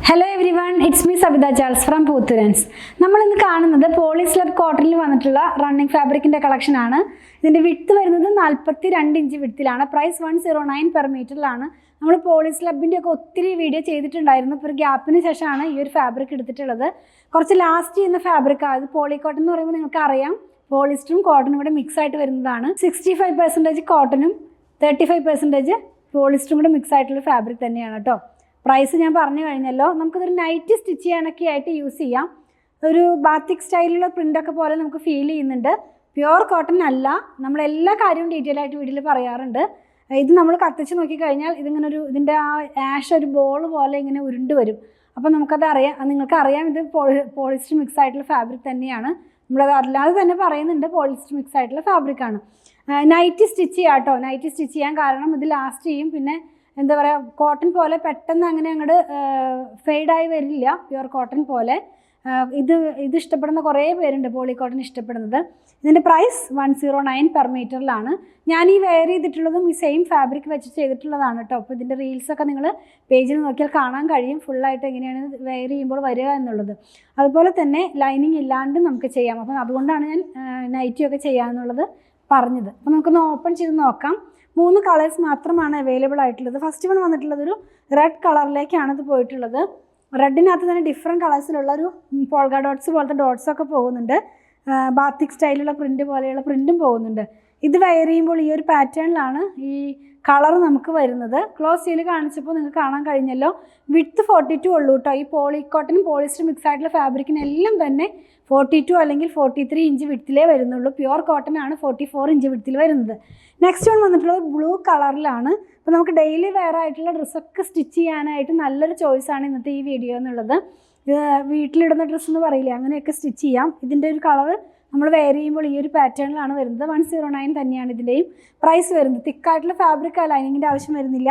Hello everyone, it's me Sabitha Charles from Poothurans. നമ്മൾ ഇന്ന് കാണുന്നത് പോളിസ്ലബ് കോട്ടണിൽ വന്നിട്ടുള്ള റണ്ണിംഗ് ഫാബ്രിക്കിന്റെ കളക്ഷൻ ആണ്. ഇതിന്റെ വിഡ്ത്ത് വരുന്നത് 42 ഇഞ്ച് വിഡ്ത്തിലാണ്. പ്രൈസ് 109 പെർ മീറ്ററിലാണ്. നമ്മൾ പോളിസ്ലബിന്റെ ഒക്കെ ഒത്തിരി വീഡിയോ ചെയ്തിട്ടുണ്ടായിരുന്നു. ഇപ്പോൾ ഒരു ഗ്യാപ്പിന് ശേഷമാണ് ഈ ഒരു ഫാബ്രിക് എടുത്തിട്ടുള്ളത്. കുറച്ച് ലാസ്റ്റ് ചെയ്യുന്ന ഫാബ്രിക് ആണ്. പോളി കോട്ടൺ എന്ന് പറയുമ്പോൾ നിങ്ങൾക്ക് അറിയാം പോളിസ്റ്ററും കോട്ടണും കൂടെ മിക്സ് ആയിട്ട് വരുന്നതാണ്. 65% കോട്ടണും 35% പോളിസ്റ്ററും കൂടെ മിക്സ് ആയിട്ടുള്ള ഫാബ്രിക് തന്നെയാണ് കേട്ടോ. പ്രൈസ് ഞാൻ പറഞ്ഞു കഴിഞ്ഞല്ലോ. നമുക്കിതൊരു നൈറ്റ് സ്റ്റിച്ച് ചെയ്യാനൊക്കെ ആയിട്ട് യൂസ് ചെയ്യാം. ഒരു ബാത്തിക് സ്റ്റൈലിലുള്ള പ്രിൻ്റൊക്കെ പോലെ നമുക്ക് ഫീൽ ചെയ്യുന്നുണ്ട്. പ്യുവർ കോട്ടൺ അല്ല, നമ്മളെല്ലാ കാര്യവും ഡീറ്റെയിൽ ആയിട്ട് വീഡിയോയിൽ പറയാറുണ്ട്. ഇത് നമ്മൾ കത്തിച്ച് നോക്കിക്കഴിഞ്ഞാൽ ഇതിൻ്റെ ആ ആഷ് ഒരു ബോൾ പോലെ ഇങ്ങനെ ഉരുണ്ട് വരും. അപ്പോൾ നിങ്ങൾക്കറിയാം ഇത് പോളിസ്റ്റർ മിക്സ് ആയിട്ടുള്ള ഫാബ്രിക് തന്നെയാണ്. നമ്മളത് അല്ലാതെ തന്നെ പറയുന്നുണ്ട് പോളിസ്റ്റർ മിക്സ് ആയിട്ടുള്ള ഫാബ്രിക്കാണ്. നൈറ്റ് സ്റ്റിച്ച് ചെയ്യാം കേട്ടോ. നൈറ്റ് സ്റ്റിച്ച് ചെയ്യാൻ കാരണം ഇത് ലാസ്റ്റ് ചെയ്യും. പിന്നെ എന്താ പറയുക, കോട്ടൺ പെട്ടെന്ന് അങ്ങനെ അങ്ങോട്ട് ഫെയ്ഡായി വരില്ല. പ്യുവർ കോട്ടൺ പോലെ ഇത് ഇഷ്ടപ്പെടുന്ന കുറേ പേരുണ്ട്, പോളി കോട്ടൺ ഇഷ്ടപ്പെടുന്നത്. ഇതിൻ്റെ പ്രൈസ് 109 പെർ മീറ്ററിലാണ്. ഞാൻ ഈ വെയർ ചെയ്തിട്ടുള്ളതും ഈ സെയിം ഫാബ്രിക് വെച്ച് ചെയ്തിട്ടുള്ളതാണ് കേട്ടോ. അപ്പോൾ ഇതിൻ്റെ റീൽസൊക്കെ നിങ്ങൾ പേജിൽ നോക്കിയാൽ കാണാൻ കഴിയും ഫുള്ളായിട്ട് എങ്ങനെയാണ് വെയർ ചെയ്യുമ്പോൾ വരിക എന്നുള്ളത്. അതുപോലെ തന്നെ ലൈനിങ് ഇല്ലാണ്ട് നമുക്ക് ചെയ്യാം. അപ്പം അതുകൊണ്ടാണ് ഞാൻ നൈറ്റിയൊക്കെ ചെയ്യാമെന്നുള്ളത് പറഞ്ഞത്. അപ്പോൾ നമുക്കൊന്ന് ഓപ്പൺ ചെയ്ത് നോക്കാം. 3 കളേഴ്സ് മാത്രമാണ് അവൈലബിൾ ആയിട്ടുള്ളത്. ഫസ്റ്റ് വൺ വന്നിട്ടുള്ളത് ഒരു റെഡ് കളറിലേക്കാണ് ഇത് പോയിട്ടുള്ളത്. റെഡിനകത്ത് തന്നെ ഡിഫറെൻറ്റ് കളേഴ്സിലുള്ള ഒരു പോൾഗ ഡോട്ട്സ് പോലത്തെ ഡോട്ട്സൊക്കെ പോകുന്നുണ്ട്. ബാത്തിക് സ്റ്റൈലുള്ള പ്രിൻ്റ് പോലെയുള്ള പ്രിൻറ്റും പോകുന്നുണ്ട്. ഇത് വെയർ ചെയ്യുമ്പോൾ ഈ ഒരു പാറ്റേണിലാണ് ഈ കളർ നമുക്ക് വരുന്നത്. ക്ലോസ് ചെയ്ത് കാണിച്ചപ്പോൾ നിങ്ങൾക്ക് കാണാൻ കഴിഞ്ഞല്ലോ. വിഡ്ത്ത് 42 ഉള്ളൂ കേട്ടോ. ഈ പോളി കോട്ടനും പോളിസ്റ്റർ മിക്സ് ആയിട്ടുള്ള ഫാബ്രിക്കിനെല്ലാം തന്നെ 42 അല്ലെങ്കിൽ 43 ഇഞ്ച് വിഡ്ത്തിലേ വരുന്നുള്ളൂ. പ്യുവർ കോട്ടൺ ആണ് 44 ഇഞ്ച് വിഡ്ത്തിൽ വരുന്നത്. നെക്സ്റ്റ് വൺ വന്നിട്ടുള്ളത് ബ്ലൂ കളറിലാണ്. അപ്പോൾ നമുക്ക് ഡെയിലി വെയർ ആയിട്ടുള്ള ഡ്രസ്സൊക്കെ സ്റ്റിച്ച് ചെയ്യാനായിട്ട് നല്ലൊരു ചോയ്സാണ് ഇന്നത്തെ ഈ വീഡിയോ എന്നുള്ളത്. വീട്ടിലിടുന്ന ഡ്രസ്സ് എന്ന് പറയില്ലേ, അങ്ങനെയൊക്കെ സ്റ്റിച്ച് ചെയ്യാം. ഇതിൻ്റെ ഒരു കളർ നമ്മൾ വെയർ ചെയ്യുമ്പോൾ ഈ ഒരു പാറ്റേണിലാണ് വരുന്നത്. 109 തന്നെയാണ് ഇതിൻ്റെയും പ്രൈസ് വരുന്നത്. തിക്കായിട്ടുള്ള ഫാബ്രിക് ലൈനിങ്ങിൻ്റെ ആവശ്യം വരുന്നില്ല.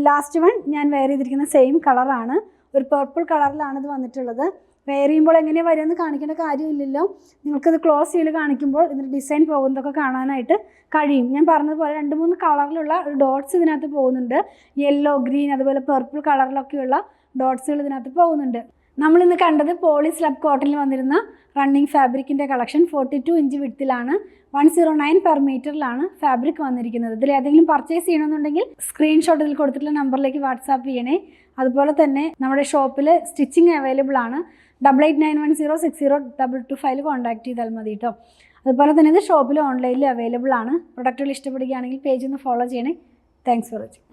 ലാസ്റ്റ് വൺ ഞാൻ വെയർ ചെയ്തിരിക്കുന്ന സെയിം കളറാണ്. ഒരു പർപ്പിൾ കളറിലാണ് ഇത് വന്നിട്ടുള്ളത്. വെയർ ചെയ്യുമ്പോൾ എങ്ങനെയാണ് വരുമെന്ന് കാണിക്കേണ്ട കാര്യമില്ലല്ലോ. നിങ്ങൾക്കിത് ക്ലോസ് ചെയ്ത് കാണിക്കുമ്പോൾ ഇതിൻ്റെ ഡിസൈൻ പോകുന്നതൊക്കെ കാണാനായിട്ട് കഴിയും. ഞാൻ പറഞ്ഞതുപോലെ 2-3 കളറിലുള്ള ഡോട്ട്സ് ഇതിനകത്ത് പോകുന്നുണ്ട്. യെല്ലോ, ഗ്രീൻ, അതുപോലെ പർപ്പിൾ കളറിലൊക്കെയുള്ള ഡോട്ട്സുകൾ ഇതിനകത്ത് പോകുന്നുണ്ട്. നമ്മളിന്ന് കണ്ടത് പോളിസ്ലബ് കോട്ടണിൽ വന്നിരുന്ന റണ്ണിങ് ഫാബ്രിക്കിൻ്റെ കളക്ഷൻ 42 ഇഞ്ച് വിഡ്ത്തിലാണ്. 109 പെർ മീറ്ററിലാണ് ഫാബ്രിക് വന്നിരിക്കുന്നത്. ഇതിൽ ഏതെങ്കിലും പർച്ചേസ് ചെയ്യണമെന്നുണ്ടെങ്കിൽ സ്ക്രീൻഷോട്ട് ഇതിൽ കൊടുത്തിട്ടുള്ള നമ്പറിലേക്ക് വാട്സാപ്പ് ചെയ്യണേ. അതുപോലെ തന്നെ നമ്മുടെ ഷോപ്പിൽ സ്റ്റിച്ചിങ് അവൈലബിൾ ആണ്. 8891060225 കോൺടാക്ട് ചെയ്താൽ മതി കേട്ടോ. അതുപോലെ തന്നെ ഇത് ഷോപ്പിൽ ഓൺലൈനിൽ അവൈലബിൾ ആണ്. പ്രൊഡക്റ്റുകൾ ഇഷ്ടപ്പെടുകയാണെങ്കിൽ പേജ് ഒന്ന് ഫോളോ ചെയ്യണേ. Thanks for watching.